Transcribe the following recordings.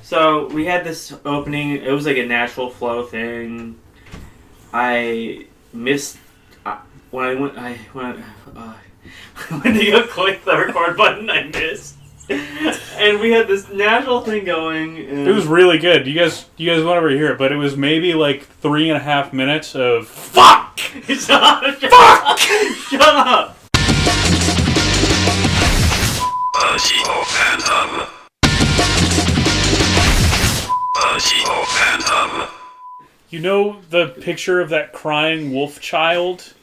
So we had this opening. It was like a natural flow thing. I missed when I went. When you click the record button, I missed. And we had this natural thing going. And it was really good. You guys won't ever hear it, but it was maybe like 3.5 minutes of fuck. Shut up! Fuck! Shut up! You know the picture of that crying wolf child?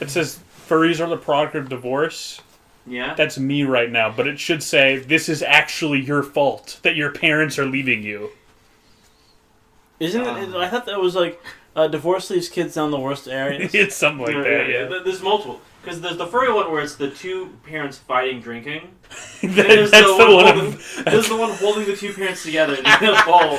It says furries are the product of divorce. Yeah? That's me right now, but it should say, this is actually your fault, that your parents are leaving you. Isn't it? I thought that was like, divorce leaves kids down the worst areas. It's something like that, yeah. There's multiple. Because there's the furry one where it's the two parents fighting drinking. That's the one. There's the one holding the two parents together in the bowl.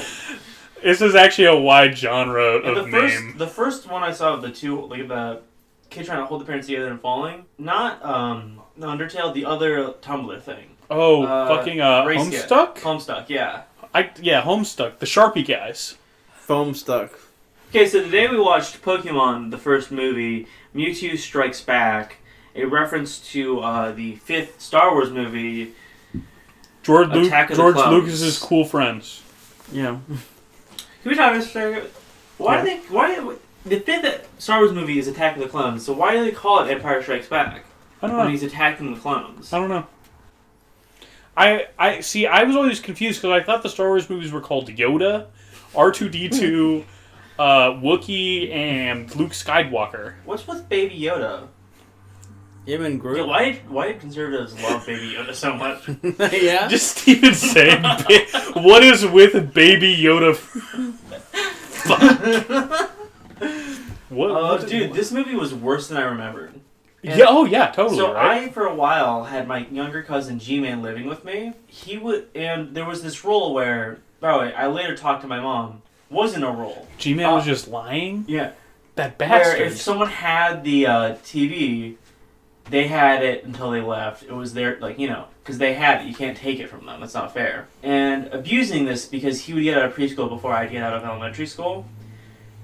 This is actually a wide genre of name. The first one I saw of the two, like the kid trying to hold the parents together and falling, not the Undertale, the other Tumblr thing. Oh, fucking Homestuck? Homestuck, yeah. Homestuck, the Sharpie guys. Foamstuck. Okay, so today we watched Pokemon, the first movie, Mewtwo Strikes Back, a reference to the fifth Star Wars movie, George Lucas's cool friends. Yeah. Can we talk about this? Why the fifth Star Wars movie is Attack of the Clones, so why do they call it Empire Strikes Back? I don't know. When he's attacking the clones. I don't know. I see. I was always confused because I thought the Star Wars movies were called Yoda, R2-D2, Wookiee, and Luke Skywalker. What's with Baby Yoda? Him and Groot. Yeah, why do conservatives love Baby Yoda so much? Yeah. Just even saying, what is with Baby Yoda? Fuck. Dude, this movie was worse than I remembered. And yeah, totally. So right? I, for a while, had my younger cousin G-Man living with me. And there was this rule where, by the way, I later talked to my mom, wasn't a rule. G-Man was just lying? Yeah. That bastard. Where if someone had the TV, they had it until they left. It was their, because they had it. You can't take it from them. That's not fair. And abusing this because he would get out of preschool before I'd get out of elementary school.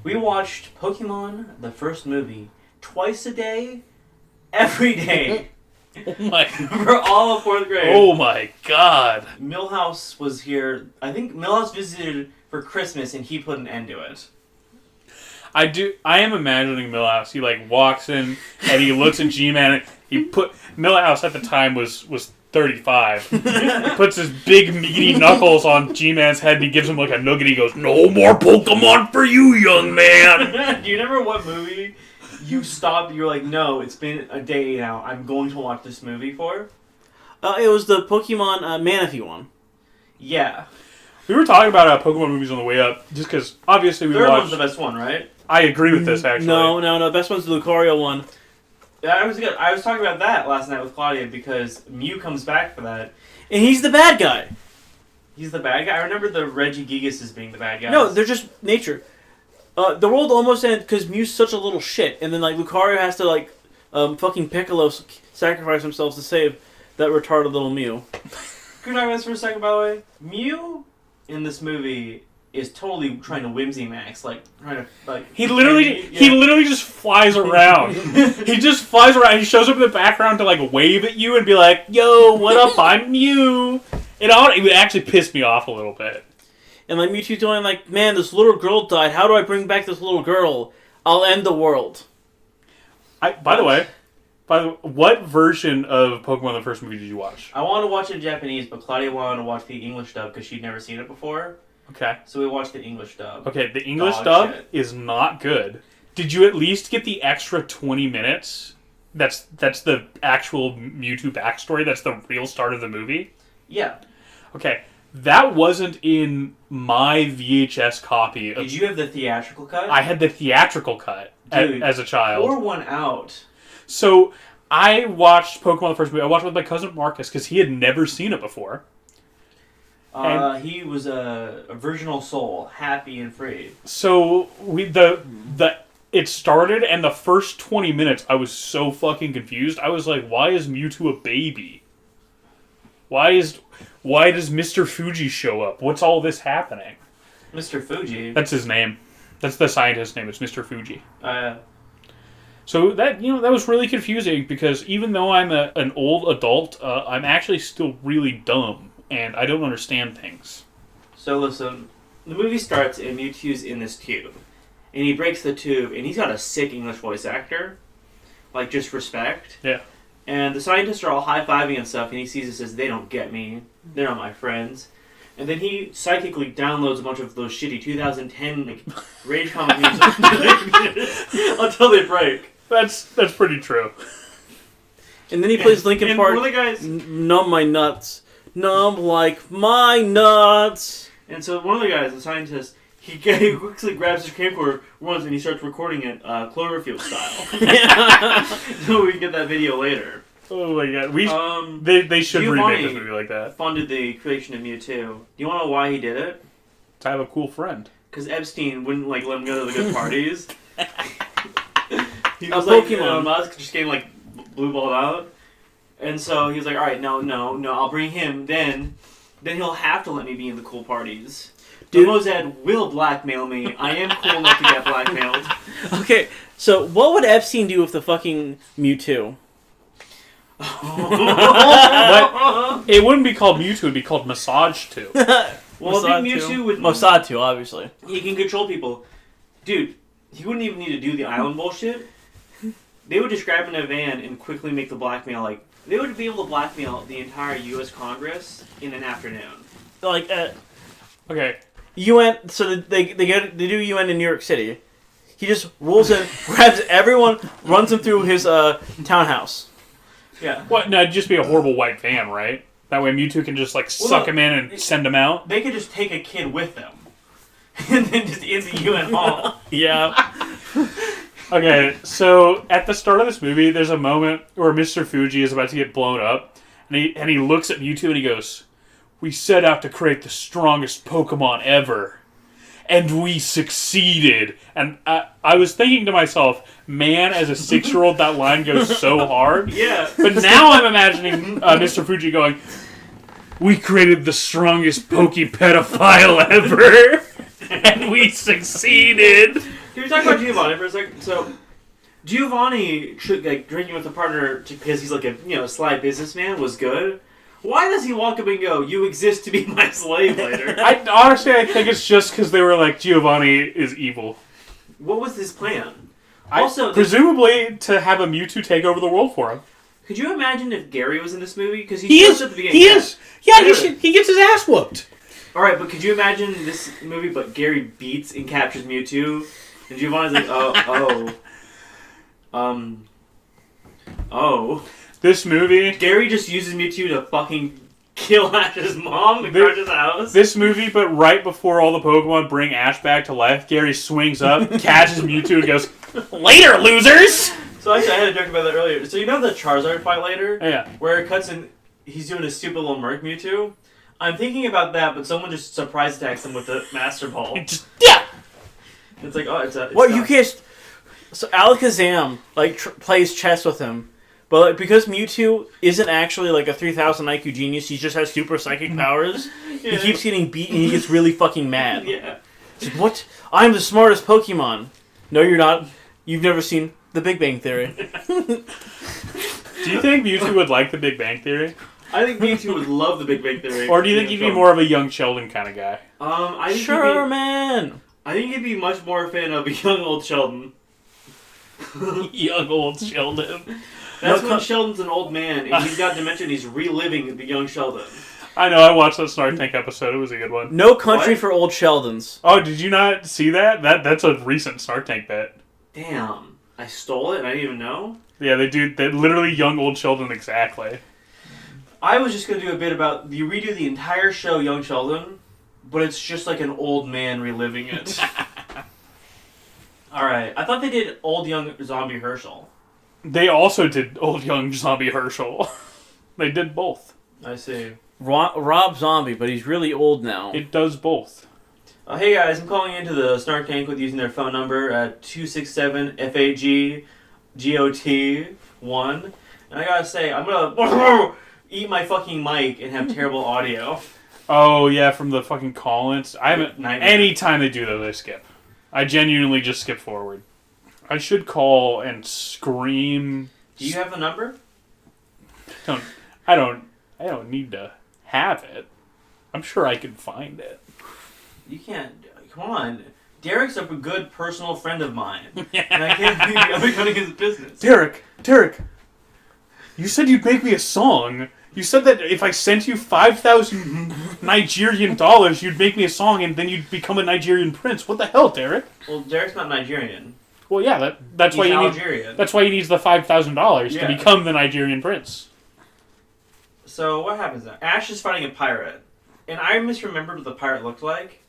We watched Pokemon, the first movie, twice a day, every day. Oh my. For all of 4th grade. Oh my god. Milhouse was here. I think Milhouse visited for Christmas and he put an end to it. I am imagining Milhouse. He walks in and he looks at G-Man. Milhouse at the time was 35. He puts his big meaty knuckles on G-Man's head and he gives him a nugget. He goes, "No more Pokemon for you, young man." Do you remember what movie you stopped? You're like, "No, it's been a day now. I'm going to watch this movie for." It was the Pokemon Manaphy one. Yeah. We were talking about Pokemon movies on the way up, just because obviously we watched. Third one's the best one, right? I agree with this actually. No. The best one's the Lucario one. Yeah, I was talking about that last night with Claudia because Mew comes back for that. And he's the bad guy. He's the bad guy? I remember the Regigigas as being the bad guy. No, they're just nature. The world almost ended because Mew's such a little shit. And then, Lucario has to, fucking Piccolo sacrifice himself to save that retarded little Mew. Can we talk about this for a second, by the way? Mew in this movie is totally trying to whimsy max, He literally just flies around. He just flies around. He shows up in the background to wave at you and be like, "Yo, what up? I'm Mew." It would actually piss me off a little bit. And Mewtwo's going "Man, this little girl died. How do I bring back this little girl? I'll end the world." By the way, what version of Pokemon the first movie did you watch? I wanted to watch it in Japanese, but Claudia wanted to watch the English dub because she'd never seen it before. Okay. So we watched the English dub. Okay, the English dub is not good. Did you at least get the extra 20 minutes? That's the actual Mewtwo backstory. That's the real start of the movie? Yeah. Okay, that wasn't in my VHS copy. Did you have the theatrical cut? I had the theatrical cut as a child. Pour one out. So, I watched Pokemon the first movie. I watched it with my cousin Marcus because he had never seen it before. He was a virginal soul, happy and free. So it started, and the first 20 minutes, I was so fucking confused. I was like, "Why is Mewtwo a baby?" Why does Mr. Fuji show up? What's all this happening? Mr. Fuji. That's his name. That's the scientist's name. It's Mr. Fuji. So that was really confusing because even though I'm an old adult, I'm actually still really dumb and I don't understand things. So listen, the movie starts and Mewtwo's in this tube, and he breaks the tube, and he's got a sick English voice actor, like just respect. Yeah. And the scientists are all high-fiving and stuff, and he sees it, says, "They don't get me. They're not my friends." And then he psychically downloads a bunch of those shitty 2010 Rage comic music until they break. That's pretty true. And then he plays Linkin Park. One of the guys, Numb my nuts. Numb like my nuts. and so one of the guys, the scientist, he quickly grabs his camcorder, runs, and he starts recording it Cloverfield style. So we can get that video later. Oh my god, they should remake this movie like that. Funded the creation of Mewtwo. Do you want to know why he did it? To have a cool friend. Because Epstein wouldn't let him go to the good parties. He was Pokemon. Elon Musk just getting blue balled out, and so he was like, "All right, no, I'll bring him. Then he'll have to let me be in the cool parties." Dude, Mozad will blackmail me. I am cool enough to get blackmailed. Okay, so what would Epstein do with the fucking Mewtwo? But it wouldn't be called Mewtwo, it'd be called Massage 2. Well, I think Mewtwo would... Mossad 2, obviously. He can control people. Dude, he wouldn't even need to do the island bullshit. They would just grab him in a van and quickly make the blackmail, they would be able to blackmail the entire U.S. Congress in an afternoon. Okay. UN, so they do UN in New York City. He just rolls in, grabs everyone, runs them through his townhouse. Yeah. What? No, it'd just be a horrible white van, right? That way Mewtwo can just suck him in and send him out. They could just take a kid with them. And then just in the UN hall. Yeah. Okay, so at the start of this movie, there's a moment where Mr. Fuji is about to get blown up, and he looks at Mewtwo and he goes, "We set out to create the strongest Pokemon ever, and we succeeded." And I was thinking to myself, man, as a 6-year-old, that line goes so hard. Yeah. But now I'm imagining Mr. Fuji going, "We created the strongest Poke-pedophile ever, and we succeeded." Can we talk about Giovanni for a second? So, Giovanni, drinking with a partner because he's a sly businessman was good. Why does he walk up and go, "You exist to be my slave" later? I think it's just because they were like, Giovanni is evil. What was his plan? Presumably to have a Mewtwo take over the world for him. Could you imagine if Gary was in this movie? Because He is at the beginning. He is. Yeah, he gets his ass whooped. All right, but could you imagine this movie? But Gary beats and captures Mewtwo, and Giovanni's like, oh. This movie. Gary just uses Mewtwo to fucking kill Ash's mom and crush his house. This movie, but right before all the Pokemon bring Ash back to life, Gary swings up, catches Mewtwo, and goes, "Later, losers!" So actually, I had a joke about that earlier. So you know the Charizard fight later? Yeah. Where it cuts in, he's doing a stupid little Merc Mewtwo? I'm thinking about that, but someone just surprise attacks him with the Master Ball. Yeah! It's like, oh, it's what, you can't... So Alakazam, plays chess with him. But because Mewtwo isn't actually a 3,000 IQ genius, he just has super psychic powers, Yeah. He keeps getting beat and he gets really fucking mad. Yeah. He's like, "What? I'm the smartest Pokemon." No, you're not. You've never seen The Big Bang Theory. Do you think Mewtwo would like The Big Bang Theory? I think Mewtwo would love The Big Bang Theory. Or do you think he'd be more of a young Sheldon kind of guy? I think Sure, man. I think he'd be much more a fan of young old Sheldon. Young old Sheldon. That's when Sheldon's an old man and he's got dementia and he's reliving the young Sheldon. I know, I watched that Snark Tank episode. It was a good one. No Country What? for Old Sheldons. Oh, did you not see that? That's a recent Snark Tank bit. Damn. I stole it and I didn't even know? Yeah, they literally young old Sheldon exactly. I was just going to do a bit about, you redo the entire show Young Sheldon, but it's just like an old man reliving it. Alright, I thought they did old young zombie Herschel. They also did old young zombie Herschel. They did both. I see. Rob Zombie, but he's really old now. It does both. Hey guys, I'm calling into the Snark Tank with using their phone number at 267-FAG-GOT1. And I gotta say, I'm gonna eat my fucking mic and have terrible audio. Oh yeah, from the fucking call-ins. I haven't. Nightmare. Anytime they do those, I skip. I genuinely just skip forward. I should call and scream. Do you have the number? I don't need to have it. I'm sure I can find it. You can't. Come on. Derek's a good personal friend of mine. And I can't be undercutting his business. Derek, you said you'd make me a song. You said that if I sent you 5,000 Nigerian dollars, you'd make me a song, and then you'd become a Nigerian prince. What the hell, Derek? Well, Derek's not Nigerian. Well, yeah, that's why He's you need. Algerian. That's why he needs the $5,000 Yeah. to become the Nigerian prince. So what happens now? Ash is fighting a pirate, and I misremembered what the pirate looked like.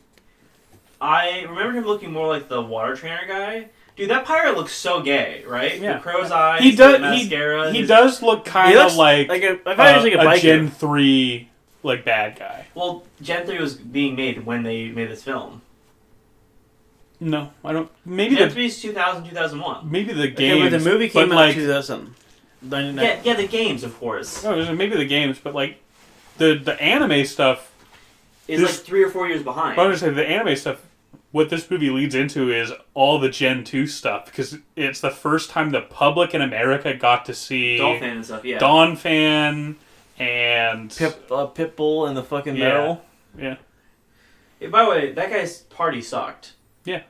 I remember him looking more like the water trainer guy. Dude, that pirate looks so gay, right? Yeah. The crow's eyes, He does. the mascara. He does look kind He looks of like I thought he was like a biker. Gen 3 like bad guy. Well, Gen 3 was being made when they made this film. No, I don't. Maybe Gen the 3 is 2000, 2001. maybe the Okay, games. but the movie came but, out in like, 2000. Yeah, the games, of course. oh, maybe the games, but like the anime stuff. Is This- like 3 or 4 years behind. I was gonna say the anime stuff. What this movie leads into is all the Gen 2 stuff because it's the first time the public in America got to see Dolphin and stuff, yeah. Dawn Fan and Pitbull and the fucking Yeah. metal. yeah. Hey, by the way, that guy's party sucked. Yeah.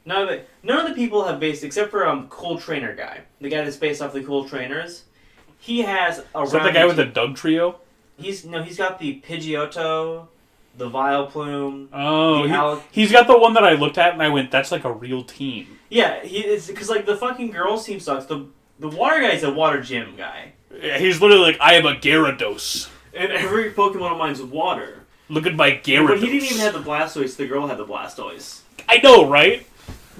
None of the people have based, except for Cool Trainer guy, the guy that's based off the Cool Trainers. He has a. Is that the guy with the Doug trio? He's got the Pidgeotto, the Vileplume. Oh, he's got the one that I looked at and I went, "That's like a real team." Yeah, it's because like the fucking girls team sucks. The water guy's a water gym guy, Yeah, he's literally like, "I am a Gyarados. and every Pokemon of mine's water. Look at my Gyarados." But he didn't even have the Blastoise. The girl had the Blastoise. I know, right?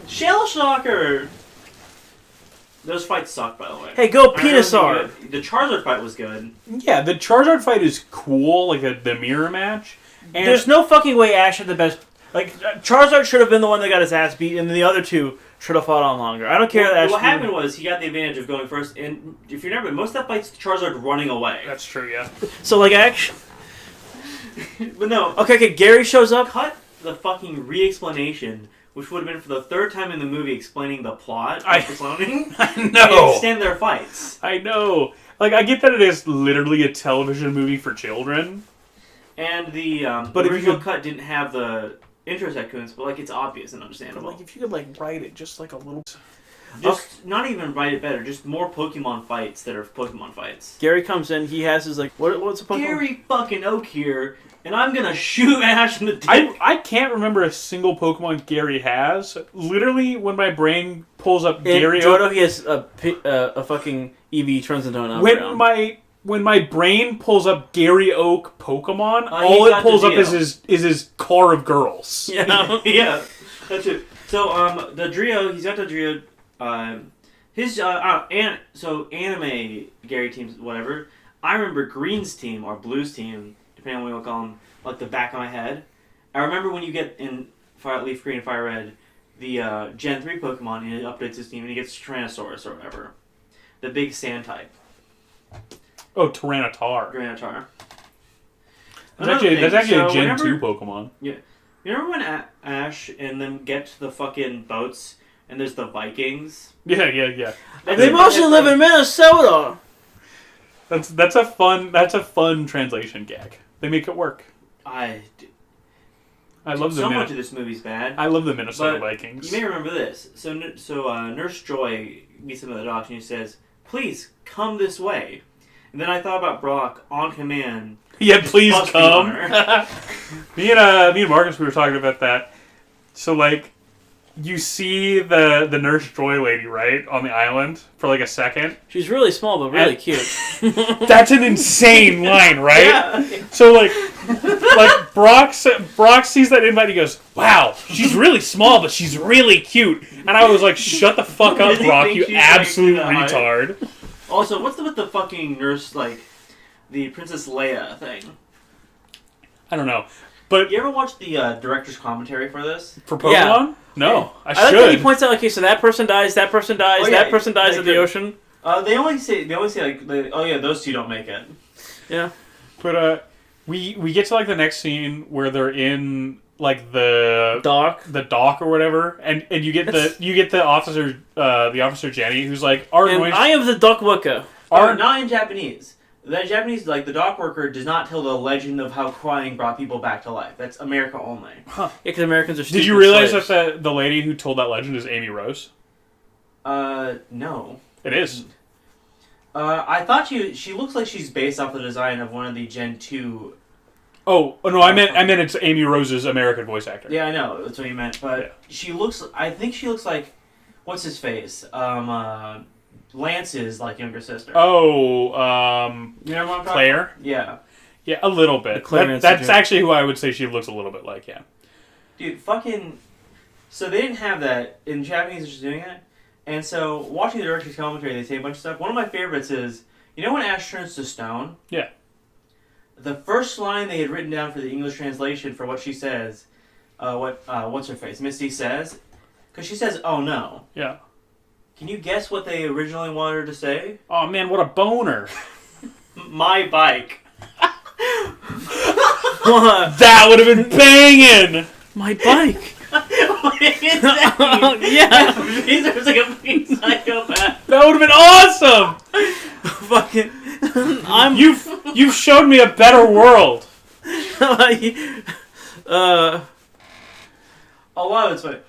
Shell Shocker. Those fights suck, by the way. Hey, go I remember Venusaur! The Charizard fight was good. Yeah, the Charizard fight is cool, like the mirror match. And There's no fucking way Ash had the best. Like, Charizard should have been the one that got his ass beat, and the other two should have fought on longer. I don't care that Ash. What happened was he got the advantage of going first, and if you remember, most of that fight's Charizard running away. that's true, yeah. So, like, actually. But no, Okay, Gary shows up. cut the fucking re-explanation, which would have been for the third time in the movie explaining the plot I- of the cloning, I and know. extend their fights. I know. Like, I get that it is literally a television movie for children. And the But if you original could- cut didn't have the intro sequence, but like it's obvious and understandable. Like, if you could, like, write it just like a little... Just not even write it better, just more Pokemon fights that are Pokemon fights. Gary comes in, he has his, like, what's a Pokemon? Gary fucking Oak here, and I'm gonna shoot Ash in the dick. I can't remember a single Pokemon Gary has. Literally, when my brain pulls up In Gary... Johto, he has a fucking Eevee turns into an Umbreon. When my brain pulls up Gary Oak Pokemon, all he's it got pulls the up is Geo. his car of girls. Yeah. Yeah, that's it. So the Drio, he's got the Drio. So anime Gary teams, whatever. I remember Green's team or Blue's team, depending on what you call them, like the back of my head. I remember when you get in Leaf Green and Fire Red, the Gen 3 Pokemon, and it updates his team, and he gets Tyrannosaurus or whatever, the big sand type, Oh, Tyranitar. Granitar. That's actually a Gen 2 Pokemon. You remember when Ash and them get to the fucking boats and there's the Vikings? Yeah. They mostly live in Minnesota! That's a fun translation gag. They make it work. I love so much of this movie's bad. I love the Minnesota But Vikings. You may remember this. So Nurse Joy meets him at the docks and she says, "Please come this way." And then I thought about Brock on command. Yeah, just please busting come. on her. me and Marcus, we were talking about that. So like, you see the Nurse Joy lady, right, on the island for like a second. She's really small, but really And- cute. That's an insane line, right? Yeah. So like Brock sees that invite. He goes, "Wow, she's really small, but she's really cute." And I was like, "Shut the fuck up, Really Brock! think You she's, like, absolute that high? retard." Also, what's with the fucking nurse, like, the Princess Leia thing? I don't know, but You ever watch the director's commentary for this? for Pokemon, Yeah. no, I I like that should. he points out, okay, so that person dies, that person dies, Oh, yeah, that person dies they in the could- ocean. They only say like, oh yeah, those two don't make it. Yeah. But we get to like the next scene where they're in like the dock or whatever, and you get the officer Jenny who's like our And noise. I am the Doc Worker. Not in Japanese. The Japanese, like the dock worker, does not tell the legend of how crying brought people back to life. That's America only. Yeah, because Americans are stupid. Did you realize slaves. that the lady who told that legend is Amy Rose? No. It is. I thought she looks like she's based off the design of one of the Gen 2. Oh no, I meant it's Amy Rose's American voice actor. Yeah, I know that's what you meant, but yeah. I think she looks like, what's his face? Lance's like younger sister. Oh, you know what I'm talking Claire. about? Yeah. Yeah, a little bit. That's actually who I would say she looks a little bit like. Yeah. Dude, fucking. So they didn't have that in Japanese. They're just doing it, and so watching the director's commentary, they say a bunch of stuff. One of my favorites is, you know when Ash turns to stone? Yeah. The first line they had written down for the English translation for what she says, what's her face? Misty says, because she says, "Oh no." Yeah. Can you guess what they originally wanted her to say? Oh man, what a boner! My bike. What? That would have been banging. My bike. What is that? Yeah. He's like a fucking psychopath. That would have been awesome. Fucking. You've showed me a better world. A lot of it's funny.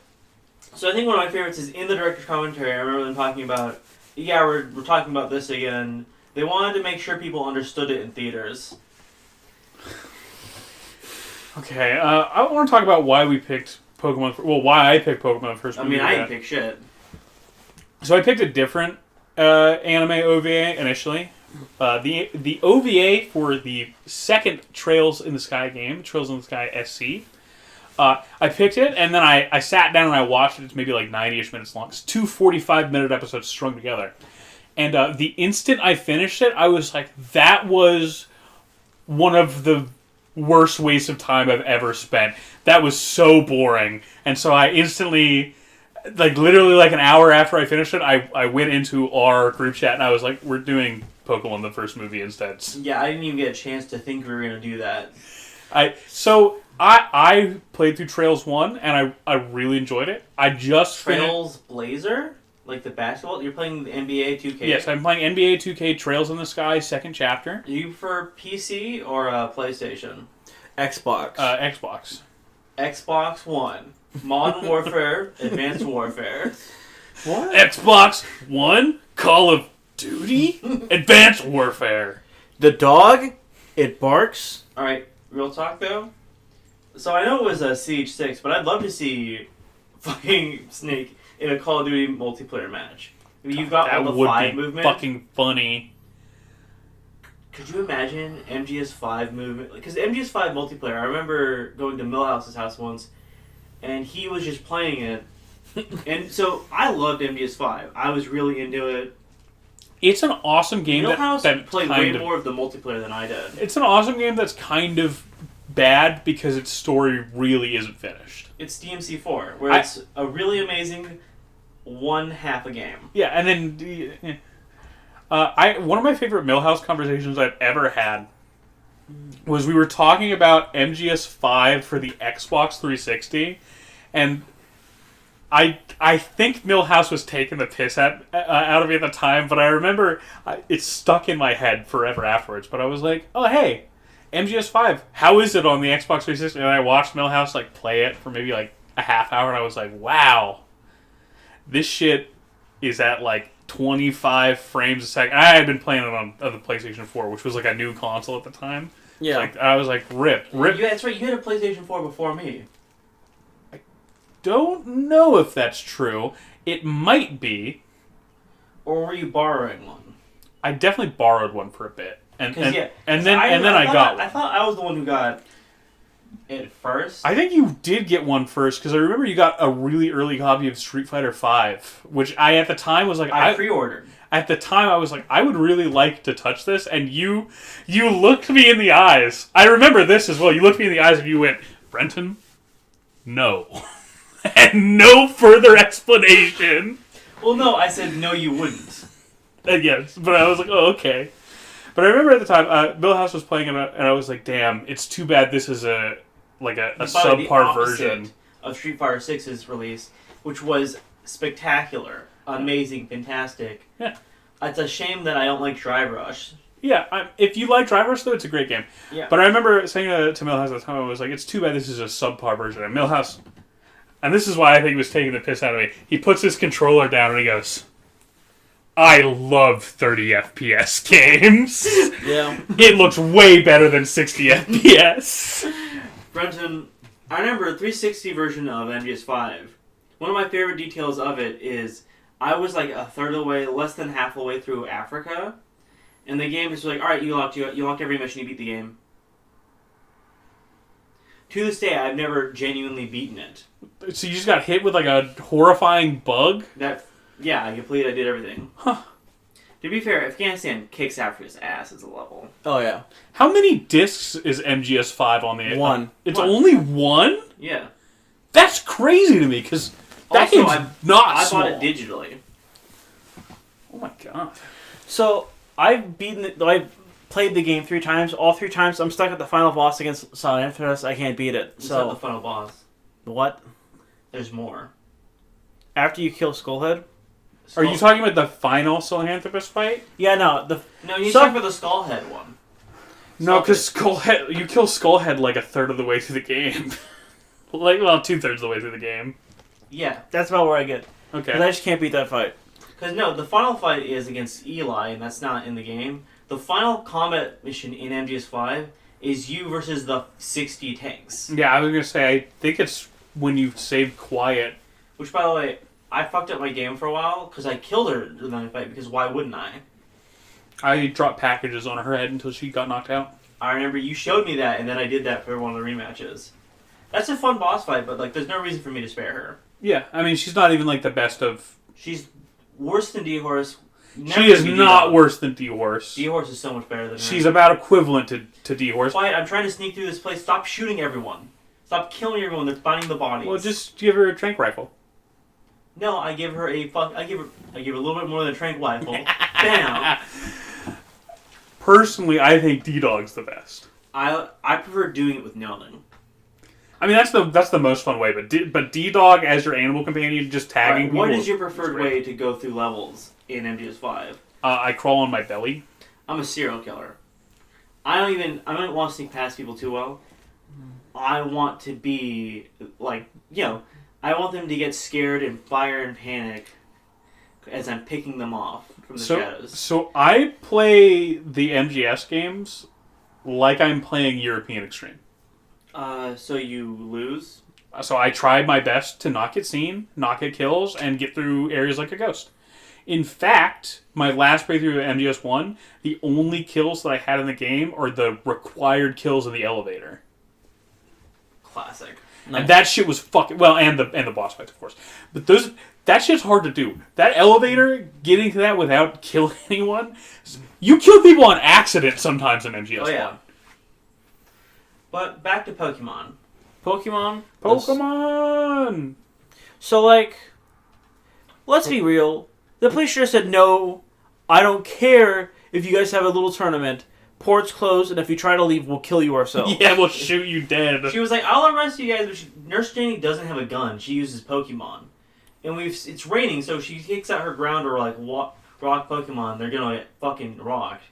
So I think one of my favorites is in the director's commentary. I remember them talking about, we're talking about this again. They wanted to make sure people understood it in theaters. Okay, I want to talk about why we picked Pokemon. Why I picked Pokemon first. I mean, I didn't pick shit. So I picked a different anime OVA initially. The OVA for the second Trails in the Sky game, Trails in the Sky SC. I picked it, and then I sat down and I watched it. It's maybe like 90-ish minutes long. It's two 45-minute episodes strung together. And the instant I finished it, I was like, that was one of the worst wastes of time I've ever spent. That was so boring. And so I instantly, like literally like an hour after I finished it, I went into our group chat and I was like, we're doing Pokemon the first movie instead. Yeah, I didn't even get a chance to think we were going to do that. I played through Trails 1 and I really enjoyed it. I just Trails Blazer? Like the basketball? You're playing the NBA 2K? Yes, I'm playing NBA 2K Trails in the Sky second chapter. Do you prefer PC or PlayStation? Xbox. Xbox. Xbox One. Modern Warfare, Advanced Warfare. What? Xbox One, Call of Duty, Advanced Warfare. The dog, it barks. Alright, real talk though. So I know it was a CH6, but I'd love to see fucking Snake in a Call of Duty multiplayer match. I mean, you've got all the 5 movement. Fucking funny. Could you imagine MGS5 movement? Because MGS5 multiplayer, I remember going to Millhouse's house once, and he was just playing it. And so I loved MGS5. I was really into it. It's an awesome game. Millhouse played way more of the multiplayer than I did. It's an awesome game that's kind of bad because its story really isn't finished. It's DMC4, where it's a really amazing one half a game. Yeah, and then one of my favorite Millhouse conversations I've ever had was we were talking about MGS5 for the Xbox 360, and I think Millhouse was taking the piss out of me at the time, but I remember it stuck in my head forever afterwards. But I was like, oh hey, MGS5, how is it on the Xbox 360? And I watched Millhouse like play it for maybe like a half hour, and I was like, wow, this shit is at like 25 frames a second. I had been playing it on the PlayStation 4, which was like a new console at the time. Yeah. Like, I was like, rip. Yeah, that's right. You had a PlayStation 4 before me. I don't know if that's true. It might be. Or were you borrowing one? I definitely borrowed one for a bit. And then I got one. I thought I was the one who got it first. I think you did get one first, because I remember you got a really early copy of Street Fighter V, which I at the time was like... I pre-ordered. At the time, I was like, I would really like to touch this, and you looked me in the eyes. I remember this as well. You looked me in the eyes and you went, Brenton, no. And no further explanation. Well, no, I said no you wouldn't. Yes, but I was like, oh, okay. But I remember at the time, Millhouse was playing it, and I was like, "Damn, it's too bad this is a subpar version of Street Fighter 6's release, which was spectacular, amazing, fantastic. Yeah, it's a shame that I don't like Drive Rush. Yeah, if you like Drive Rush, though, it's a great game. Yeah. But I remember saying to Millhouse at the time, I was like, "It's too bad this is a subpar version." And Millhouse, and this is why I think he was taking the piss out of me. He puts his controller down and he goes, "I love 30 FPS games. Yeah. It looks way better than 60 FPS." Brenton, I remember a 360 version of MGS5. One of my favorite details of it is I was like a third of the way, less than half the way through Africa, and the game is like, all right, you locked every mission, you beat the game. To this day, I've never genuinely beaten it. So you just got hit with like a horrifying bug? Yeah, I did everything. Huh. To be fair, Afghanistan kicks Africa's ass as a level. Oh, yeah. How many discs is MGS5 on the... One. It's only one? Yeah. That's crazy to me, because that also, game's not I small. bought it digitally. Oh my god. So, I've played the game 3 times. All 3 times, I'm stuck at the final boss against Silent Infamous. I can't beat it. It's not the final boss. What? There's more. After you kill Skullhead? Are you talking about the final Solanthropus fight? Yeah, no. You're talking about the Skullhead one. No, because you kill Skullhead like a third of the way through the game. 2/3 of the way through the game. Yeah. That's about where I get. Okay. Because I just can't beat that fight. Because, no, the final fight is against Eli, and that's not in the game. The final combat mission in MGS5 is you versus the 60 tanks. Yeah, I was going to say, I think it's when you save Quiet. Which, by the way, I fucked up my game for a while, because I killed her in the fight, because why wouldn't I? I dropped packages on her head until she got knocked out. I remember you showed me that, and then I did that for one of the rematches. That's a fun boss fight, but there's no reason for me to spare her. Yeah, I mean, she's not even the best of... She's worse than D-Horse. She is not worse than D-Horse. D-Horse is so much better than her. She's about equivalent to D-Horse. Quiet, I'm trying to sneak through this place. Stop shooting everyone. Stop killing everyone. They're finding the bodies. Well, just give her a trank rifle. No, I give her a little bit more than a trank rifle. Bam. Personally, I think D-Dog's the best. I prefer doing it with nothing. I mean, that's the most fun way, but D-Dog as your animal companion, just tagging people. What is your preferred way to go through levels in MGS5? I crawl on my belly. I'm a serial killer. I don't want to sneak past people too well. I want to be I want them to get scared and fire and panic as I'm picking them off from the shadows. So I play the MGS games like I'm playing European Extreme. So you lose? So I tried my best to not get seen, not get kills, and get through areas like a ghost. In fact, my last playthrough of MGS1, the only kills that I had in the game are the required kills in the elevator. Classic. Nice. And that shit was fucking... Well, and the boss fights, of course. But that shit's hard to do. That elevator, getting to that without killing anyone... You kill people on accident sometimes in MGS1. Oh, yeah. But back to Pokemon. Pokemon. So, let's be real. The police should have said, no, I don't care if you guys have a little tournament. Port's closed, and if you try to leave, we'll kill you ourselves. Yeah, we'll shoot you dead. She was like, I'll arrest you guys, but Nurse Janie doesn't have a gun. She uses Pokemon. And it's raining, so she kicks out her ground or, rock Pokemon. They're gonna get fucking rocked.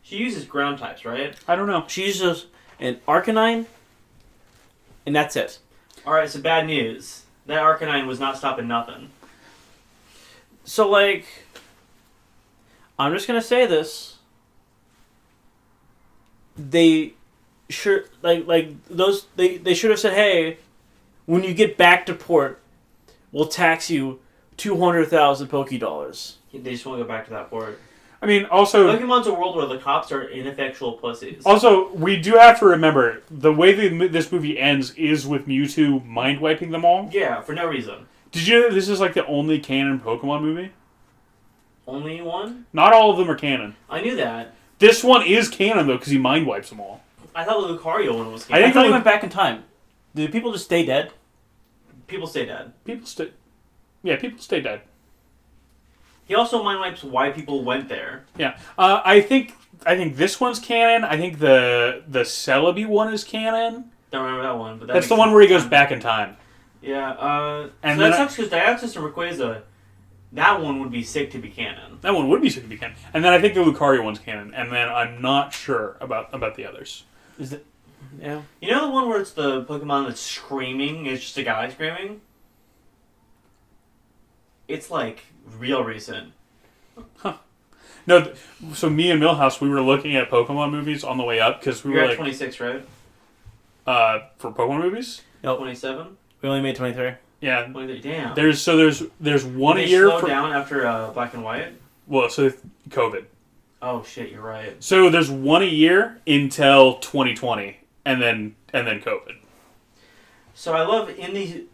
She uses ground types, right? I don't know. She uses an Arcanine, and that's it. Alright, so bad news. That Arcanine was not stopping nothing. So, I'm just gonna say this. They should they should have said, hey, when you get back to port, we'll tax you 200,000 Poké-Dollars. They just won't go back to that port. I mean, also... Pokemon's a world where the cops are ineffectual pussies. Also, we do have to remember, the way this movie ends is with Mewtwo mind-wiping them all. Yeah, for no reason. Did you know that this is the only canon Pokemon movie? Only one? Not all of them are canon. I knew that. This one is canon, though, because he mind-wipes them all. I thought the Lucario one was I canon. thought he went back in time. Did people just stay dead? People stay dead. People stay dead. He also mind wipes why people went there. Yeah. I think I think this one's canon. I think the Celebi one is canon. Don't remember that one, but That's the one where he goes back in time. Yeah, and so that sucks because Diaxis and Rayquaza, that one would be sick to be canon. That one would be sick to be canon. And then I think the Lucario one's canon. And then I'm not sure about the others. Is it? Yeah. You know the one where it's the Pokemon that's screaming? It's just a guy screaming? It's like real recent. No, so me and Millhouse, we were looking at Pokemon movies on the way up because we You're were at like 26, right? For Pokemon movies. Nope. 27? We only made 23. Yeah. 23. Damn. There's one a Did they year slow for down after Black and White? well, so COVID. Oh shit, you're right. So there's one a year until 2020, and then COVID. So I love in the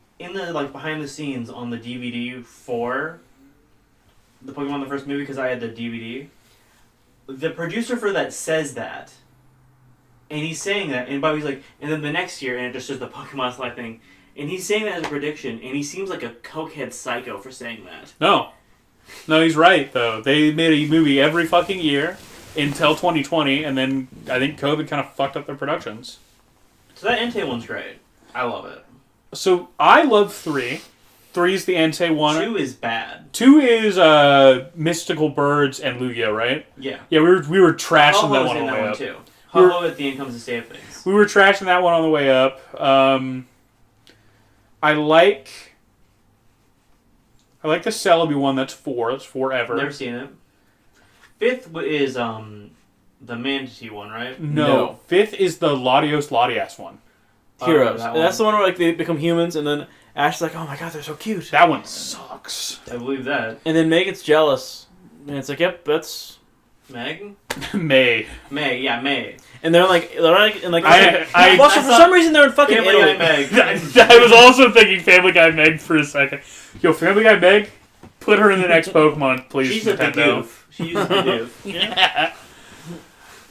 like behind the scenes on the DVD for the Pokemon the first movie because I had the DVD. The producer for that says that, and he's saying that, and Bobby's like, and then the next year, and it just says the Pokemon Slide thing, and he's saying that as a prediction, and he seems like a cokehead psycho for saying that. No, he's right though. They made a movie every fucking year until 2020, and then I think COVID kind of fucked up their productions. So that Entei one's great. I love it. So I love 3. 3's the Entei one. 2 is bad. 2 is Mystical Birds and Lugia, right? Yeah. Yeah, we were trashing Ho-Ho that is one in on the that way one up. too. Ho-Ho at the end comes to save things. We were trashing that one on the way up. I like the Celebi one. That's 4. That's forever. Never seen it. 5th is the Manatee one, right? No. 5th is the Latios Latias one. Heroes. that That's the one. one where like they become humans, and then Ash is like, "Oh my god, they're so cute." That one sucks. I believe that. And then May gets jealous, and it's like, "Yep, that's." Meg? May. May, yeah, May. And they're like, and like. I well, so for some reason they're in fucking Family Italy. Guy Meg. I was also thinking Family Guy Meg for a second. Yo, Family Guy Meg, put her in the next Pokemon, please. She's a Nintendo. Bidoof. She uses Bidoof. Yeah.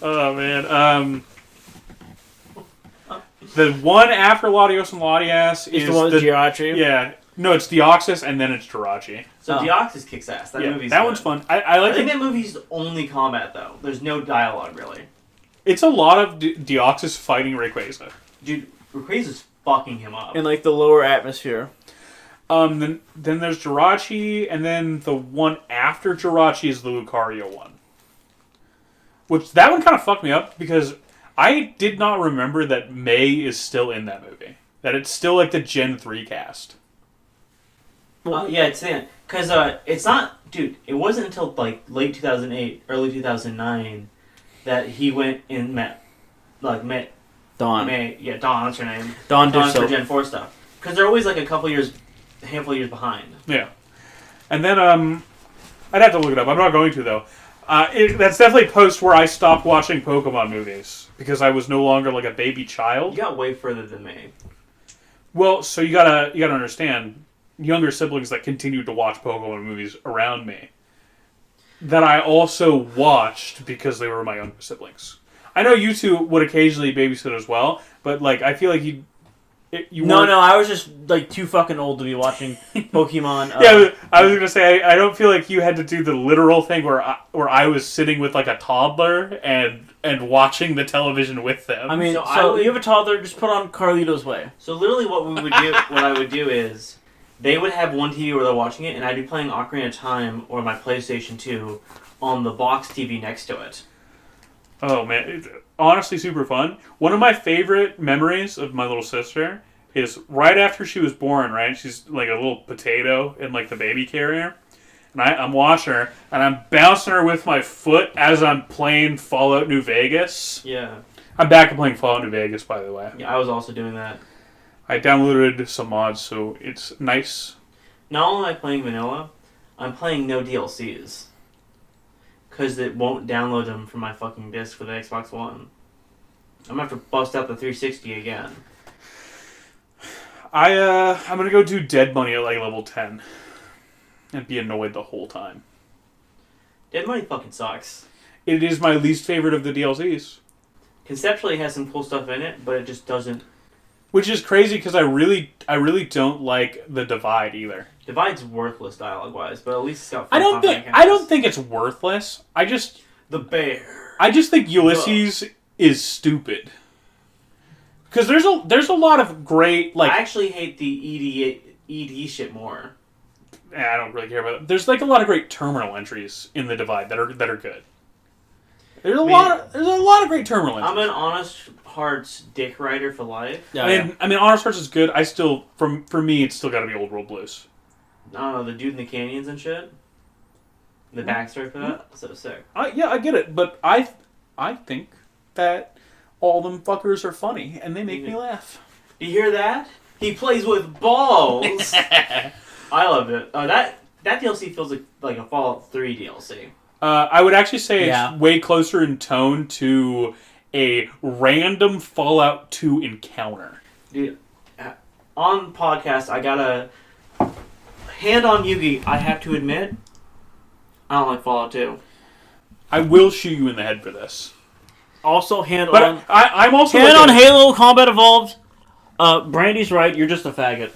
Oh man. The one after Latios and Latias Is is the one with Jirachi. Yeah. No, it's Deoxys and then it's Jirachi. So Oh. Deoxys kicks ass. That movie's that good. one's fun. I I like think it. that movie's only combat though. There's no dialogue really. It's a lot of Deoxys fighting Rayquaza. Dude, Rayquaza's fucking him up. In like the lower atmosphere. Then there's Jirachi, and then the one after Jirachi is the Lucario one. Which, that one kind of fucked me up, because I did not remember that May is still in that movie. That it's still like the Gen 3 cast. Yeah, it's in. Because it's not... Dude, it wasn't until like late 2008, early 2009 that he went and met Dawn. Dawn. Yeah, Dawn, that's her name. Dawn Dawn did for so. Gen 4 stuff. Because they're always like a handful of years behind. Yeah. And then, I'd have to look it up. I'm not going to, though. That's definitely post where I stopped watching Pokemon movies. Because I was no longer like a baby child. You got way further than me. Well, so you gotta understand, younger siblings that continued to watch Pokemon movies around me, that I also watched because they were my younger siblings. I know you two would occasionally babysit as well, but like I feel like you No, weren't- I was just like too fucking old to be watching Pokemon. Yeah, I was gonna say I don't feel like you had to do the literal thing where I was sitting with like a toddler and watching the television with them. I mean, So so, I would- you have a toddler, just put on Carlito's Way. So literally what I would do is, they would have one TV where they're watching it, and I'd be playing Ocarina of Time or my PlayStation 2 on the box TV next to it. Oh man, it's honestly super fun. One of my favorite memories of my little sister is right after she was born, right? She's like a little potato in like the baby carrier. And I'm watching her, and I'm bouncing her with my foot as I'm playing Fallout New Vegas. Yeah. I'm back to playing Fallout New Vegas, by the way. Yeah, I was also doing that. I downloaded some mods, so it's nice. Not only am I playing vanilla, I'm playing no DLCs. Because it won't download them from my fucking disc for the Xbox One. I'm gonna have to bust out the 360 again. I'm gonna go do Dead Money at like level 10. And be annoyed the whole time. Dead Money fucking sucks. It is my least favorite of the DLCs. Conceptually, it has some cool stuff in it, but it just doesn't... Which is crazy because I really don't like the Divide either. Divide's worthless dialogue-wise, but at least it's got... I don't think it's worthless. I just The bear. I just think Ulysses is stupid. Because there's a lot of great like. I actually hate the ED shit more. I don't really care about it. There's like a lot of great terminal entries in the Divide that are good. There's a lot of great terminal entries. I'm an honest hearts dick rider for life. Yeah, I mean, Honest Hearts is good. I still, for me, it's still got to be Old World Blues. I don't know, the dude in the canyons and shit. The backstory for that, so sick. I get it, but I think that all them fuckers are funny and they make me laugh. You hear that? He plays with balls. I loved it. That DLC feels like a Fallout 3 DLC. I would actually say it's way closer in tone to a random Fallout 2 encounter. Dude, on podcast, I got a hand on Yugi. I have to admit, I don't like Fallout 2. I will shoot you in the head for this. Also, hand But on I'm also hand on Halo Combat Evolved. Brandy's right. You're just a faggot.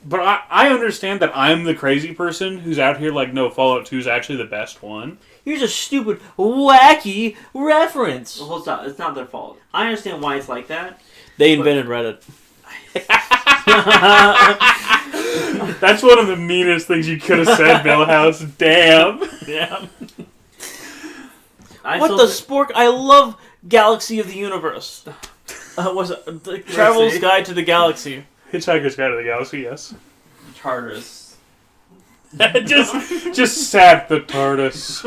But I understand that I'm the crazy person who's out here like, no, Fallout 2 is actually the best one. Here's a stupid, wacky reference. Well, it's not their fault. I understand why it's like that. They invented Reddit. That's one of the meanest things you could have said, Millhouse. Damn. Yeah. Spork? I love Galaxy of the Universe. Was it the Travel's Guide to the Galaxy? Hitchhiker's Guide to the Galaxy, yes. Tartarus. just sat the TARDIS.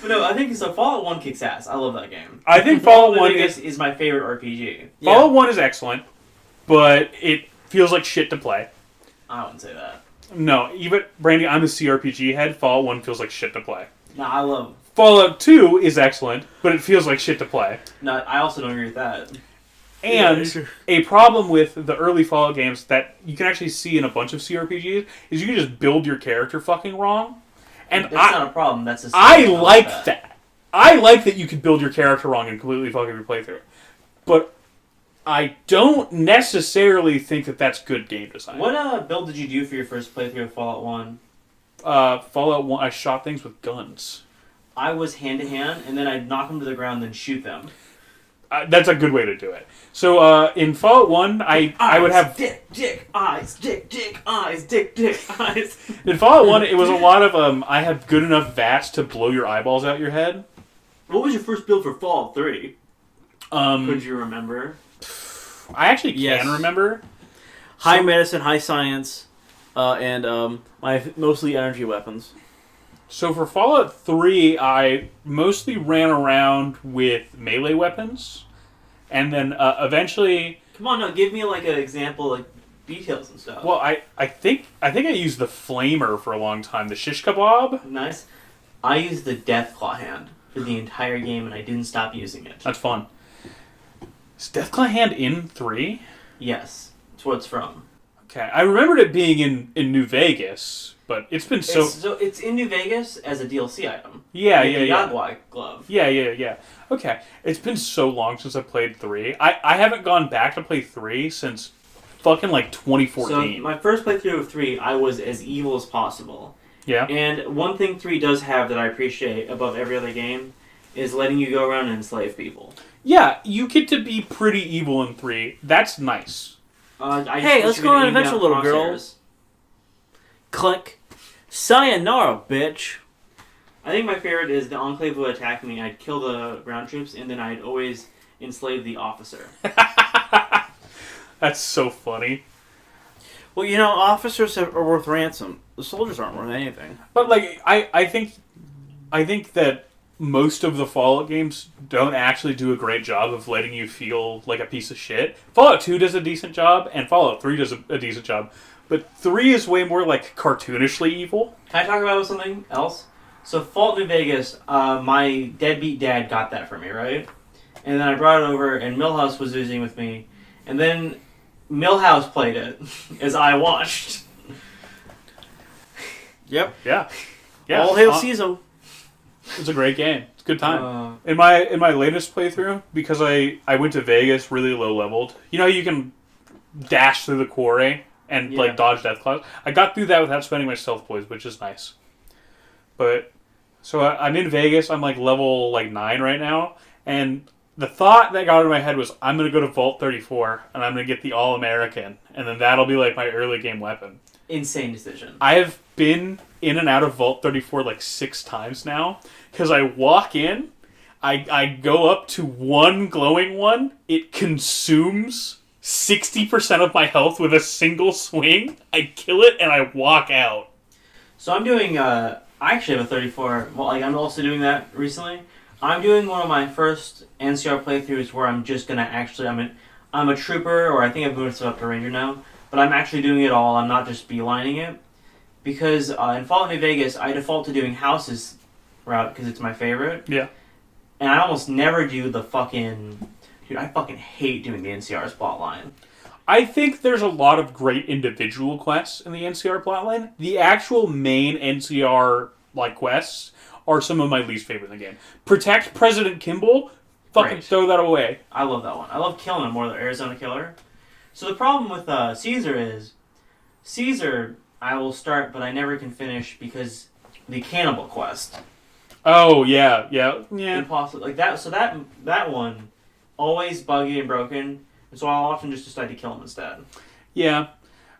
But no, I think so. Fallout 1 kicks ass. I love that game. I think Fallout 1 is my favorite RPG. Fallout 1 is excellent, but it feels like shit to play. I wouldn't say that. No, even Brandy, I'm a CRPG head. Fallout 1 feels like shit to play. No, I love Fallout 2 is excellent, but it feels like shit to play. No, I also don't agree with that. And a problem with the early Fallout games that you can actually see in a bunch of CRPGs is you can just build your character fucking wrong. And that's not a problem. That's a I like that. I like that you can build your character wrong and completely fuck up your playthrough. But I don't necessarily think that that's good game design. What build did you do for your first playthrough of Fallout 1? Fallout 1, I shot things with guns. I was hand-to-hand, and then I'd knock them to the ground, then shoot them. That's a good way to do it. So in Fallout 1, I would have... Dick, eyes, dick, eyes, dick, eyes. In Fallout 1, it was a lot of, I had good enough VATS to blow your eyeballs out your head. What was your first build for Fallout 3? Could you remember? I actually can remember. High medicine, high science, and my mostly energy weapons. So for Fallout 3, I mostly ran around with melee weapons, and then eventually... Come on, no, give me like an example, like details and stuff. Well, I think I used the Flamer for a long time, the Shish Kebab. Nice. I used the Deathclaw hand for the entire game, and I didn't stop using it. That's fun. Is Deathclaw hand in 3? Yes, that's what it's from. Okay, I remembered it being in New Vegas, but it's been so... It's in New Vegas as a DLC item. Yeah. The Yagua glove. Yeah. Okay, it's been so long since I played 3. I haven't gone back to play 3 since fucking like 2014. So my first playthrough of 3, I was as evil as possible. Yeah. And one thing 3 does have that I appreciate above every other game is letting you go around and enslave people. Yeah, you get to be pretty evil in 3. That's nice. Hey, let's go on an adventure, little girls. Click. Sayonara, bitch. I think my favorite is the Enclave would attack me, I'd kill the ground troops, and then I'd always enslave the officer. That's so funny. Well, you know, officers are worth ransom. The soldiers aren't worth anything. But like, I think that most of the Fallout games don't actually do a great job of letting you feel like a piece of shit. Fallout 2 does a decent job, and Fallout 3 does a decent job. But 3 is way more like cartoonishly evil. Can I talk about something else? So Fallout New Vegas, my deadbeat dad got that for me, right? And then I brought it over, and Millhouse was using it with me. And then Millhouse played it, as I watched. Yep. Yeah. All hail Caesar. It's a great game. It's a good time. In my latest playthrough, because I went to Vegas really low leveled. You know, you can dash through the quarry and like dodge death claws. I got through that without spending my stealth points, which is nice. But So I'm in Vegas. I'm like level 9 right now, and the thought that got into my head was I'm gonna go to Vault 34 and I'm gonna get the All American, and then that'll be like my early game weapon. Insane decision. I have been in and out of Vault 34 like 6 times now because I walk in, I go up to one glowing one, it consumes 60% of my health with a single swing. I kill it and I walk out. So I'm doing. I actually have a 34. Well, I'm also doing that recently. I'm doing one of my first NCR playthroughs where I'm just gonna actually. I'm a trooper, or I think I've moved up to ranger now. But I'm actually doing it all. I'm not just beelining it, because in Fallout New Vegas, I default to doing houses route because it's my favorite. Yeah. And I almost never do the fucking. Dude, I fucking hate doing the NCR's plotline. I think there's a lot of great individual quests in the NCR plotline. The actual main NCR quests are some of my least favorite in the game. Protect President Kimball. Fucking Great. throw that away. I love that one. I love killing him more than Arizona Killer. So the problem with Caesar is Caesar I will start, but I never can finish because the cannibal quest. Oh yeah. Impossible. Like that. So that one always buggy and broken. And so I'll often just decide to kill him instead. Yeah.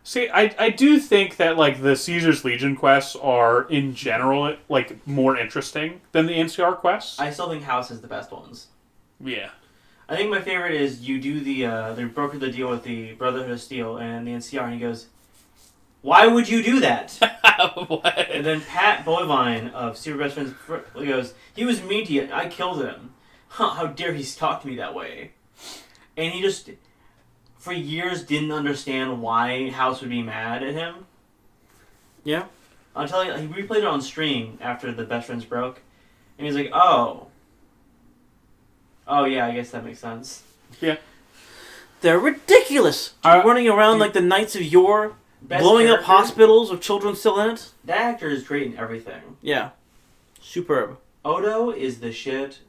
See, I do think that the Caesar's Legion quests are in general more interesting than the NCR quests. I still think House is the best ones. Yeah. I think my favorite is you do they broker the deal with the Brotherhood of Steel and the NCR, and he goes, "Why would you do that?" What? And then Pat Boivine of Super Best Friends goes, "He was mean to you. I killed him. Huh, how dare he talk to me that way?" And he just, for years, didn't understand why House would be mad at him. Yeah. Until he replayed it on stream after the Best Friends broke, and he's like, "Oh yeah, I guess that makes sense." Yeah. They're ridiculous. Running around like the Knights of Yore, blowing up hospitals with children still in it. That actor is great in everything. Yeah. Superb. Odo is the shit.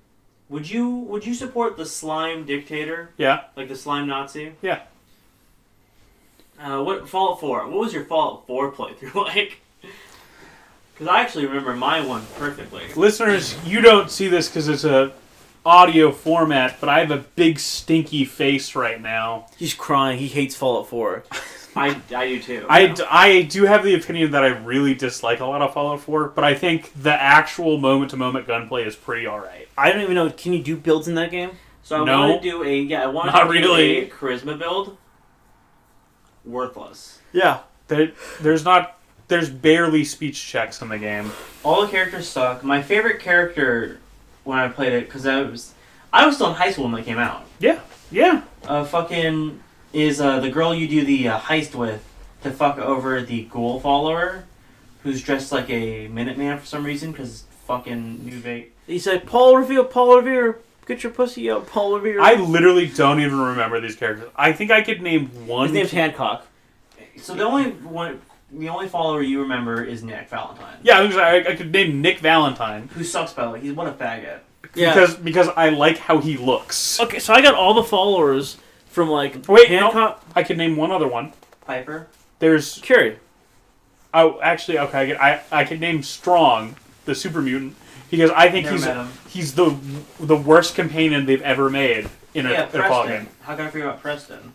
Would you support the slime dictator? Yeah. Like the slime Nazi? Yeah. What Fallout 4? What was your Fallout 4 playthrough like? Because I actually remember my one perfectly. Listeners, you don't see this because it's a audio format, but I have a big stinky face right now. He's crying. He hates Fallout 4. I do too. I do have the opinion that I really dislike a lot of Fallout 4, but I think the actual moment-to-moment gunplay is pretty alright. I don't even know. Can you do builds in that game? So I want to do a charisma build. Worthless. Yeah. There's barely speech checks in the game. All the characters suck. My favorite character when I played it, because I was still in high school when it came out. Yeah. Fucking is the girl you do the heist with to fuck over the ghoul follower, who's dressed like a Minuteman for some reason, because fucking New Vegas. He said, Paul Revere, get your pussy out, Paul Revere. I literally don't even remember these characters. I think I could name one. His name's Hancock. So the only follower you remember is Nick Valentine. Yeah, I could name Nick Valentine. Who sucks, by the way. He's what a faggot. Yeah. Because I like how he looks. Okay, so I got all the followers from No, Hancock. I could name one other one. Piper. There's Curie. Oh, actually, okay. I can name Strong, the super mutant, because I think he's the worst companion they've ever made in a Fallout game. How can I forget about Preston?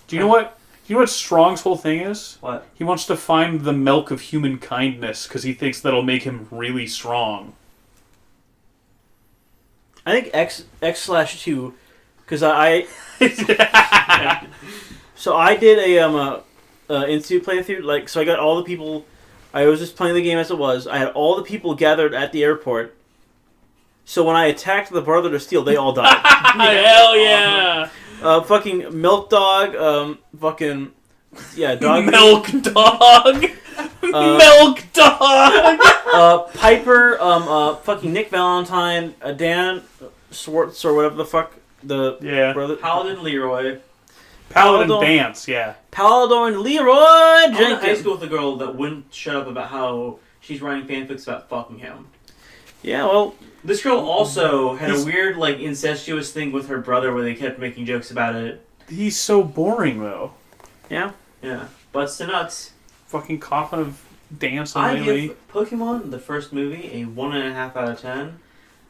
Do you know what? You know what Strong's whole thing is? What? He wants to find the milk of human kindness because he thinks that'll make him really strong. I think X/2, because I so I did a Institute playthrough. So I got all the people. I was just playing the game as it was. I had all the people gathered at the airport. So when I attacked the Brotherhood of Steel, they all died. Hell yeah! Fucking Milk Dog. Dog. Milk Dog. Milk Dog. Piper. Fucking Nick Valentine. Dan Swartz or whatever the fuck brother. Paladin Leroy. Paladin Dance. Yeah. Paladin Leroy I went Jenkins. to high school with a girl that wouldn't shut up about how she's writing fanfics about fucking him. Yeah, well, this girl also had a weird, incestuous thing with her brother where they kept making jokes about it. He's so boring, though. Yeah. Yeah. Butts to nuts. Fucking coffin of dancing I lately. give Pokemon, the first movie, a 1.5 out of 10.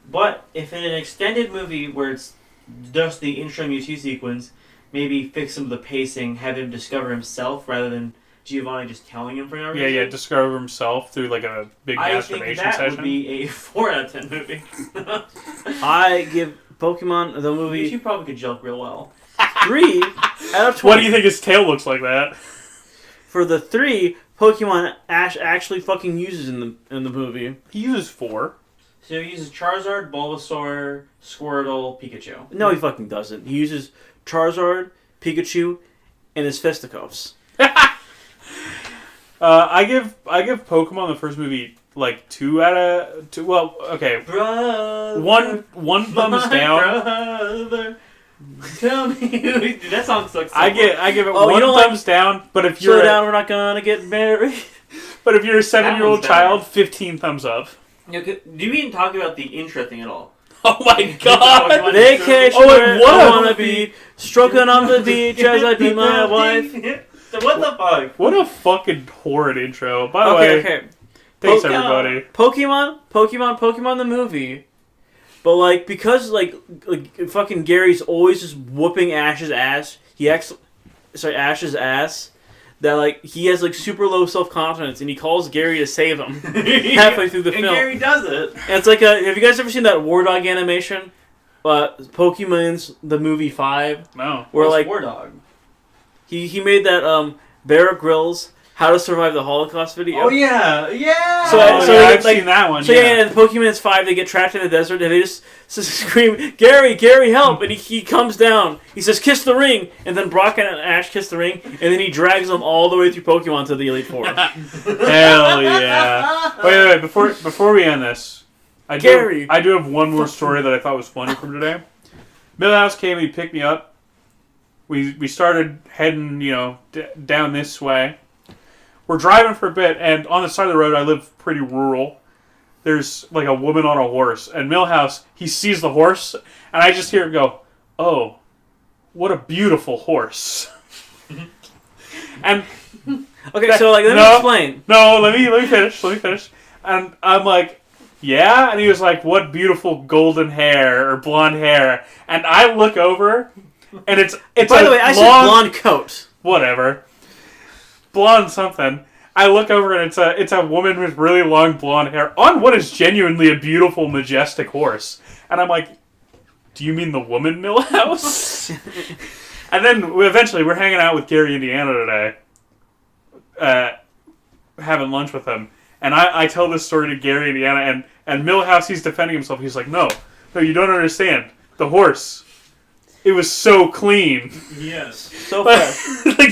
But if in an extended movie where it's just the intro Mewtwo sequence, maybe fix some of the pacing, have him discover himself rather than Giovanni just telling him for no reason. Yeah, discover himself through like a big I masturbation think that session. would be a 4 out of 10 movie. I give Pokemon the movie Mewtwo probably could joke real well. 3 out of 20. What do you think his tail looks like that? For the 3 Pokemon Ash actually fucking uses in the movie. He uses 4. So he uses Charizard, Bulbasaur, Squirtle, Pikachu. No, he fucking doesn't. He uses Charizard, Pikachu, and his fisticuffs. I give Pokemon the first movie like 2 out of 2. Well, okay, Brother, one thumbs down. Brother, tell me, dude, that song sucks. So I give it Oh, you one don't like- thumbs down. But if Slow you're down, we're not gonna get married. but if you're a 7-year-old one's child, 15 thumbs up. Do you even talk about the intro thing at all? Oh my god! Vacation Oh, where and what I a- wanna be, stroking on the beach as I be my wife. So what the fuck? What a fucking horrid intro. By the way, Okay. thanks Poke- everybody. Pokemon the movie. But like because like fucking Gary's always just whooping Ash's ass. Ash's ass. That like he has like super low self-confidence and he calls Gary to save him halfway through the And film. Gary does it. And it's like have you guys ever seen that War Dog animation? Pokemon's the movie 5 No. where like War Dog. he made that Bear Grylls How to Survive the Holocaust video. Oh yeah. So- Oh, so yeah, like- I've seen that one. So yeah, in Pokemon's 5, they get trapped in the desert, and they just scream, Gary, help! And he comes down. He says, kiss the ring! And then Brock and Ash kiss the ring, and then he drags them all the way through Pokemon to the Elite Four. Hell yeah! Wait. Before we end this, I do have one more story that I thought was funny from today. Millhouse came, he picked me up. We started heading, down this way. We're driving for a bit, and on the side of the road, I live pretty rural. There's like a woman on a horse, and Millhouse, he sees the horse, and I just hear him go, "Oh, what a beautiful horse!" And Okay, so like let me explain. no, let me finish. And I'm like, yeah, and he was like, "What beautiful golden hair or blonde hair?" And I look over, and it's By the way, I said blonde coat. whatever. Blonde something. I look over and it's a woman with really long blonde hair on what is genuinely a beautiful, majestic horse. And I'm like, do you mean the woman, Millhouse? And then eventually we're hanging out with Gary, Indiana today, having lunch with him. And I tell this story to Gary, Indiana, and Millhouse, he's defending himself. He's like, no, you don't understand. The horse. It was so clean. Yes. So fresh. like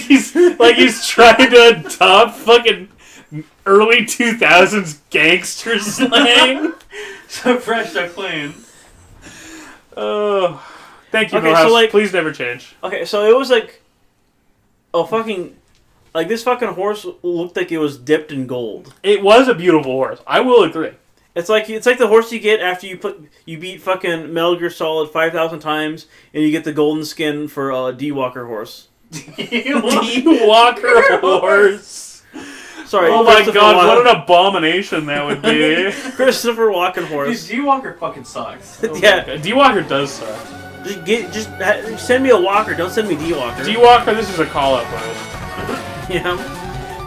he's trying to adopt fucking early 2000s gangster slang. So fresh, so clean. Oh, thank you, Okay, Millhouse. so, like- Please never change. Okay, so it was like this fucking horse looked like it was dipped in gold. It was a beautiful horse. I will agree. It's like the horse you get after you beat fucking Metal Gear Solid 5,000 times and you get the golden skin for a D-Walker horse. D-Walker horse. Sorry. Oh my god, Walken. what an abomination that would be. Christopher Walken horse. Dude, D-Walker fucking sucks. Yeah. D-Walker does suck. Just send me a Walker. Don't send me D-Walker. D-Walker, this is a call-out, buddy. Yeah.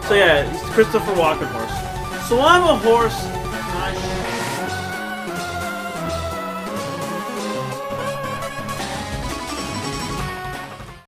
So yeah, it's Christopher Walken horse. So I'm a horse. And I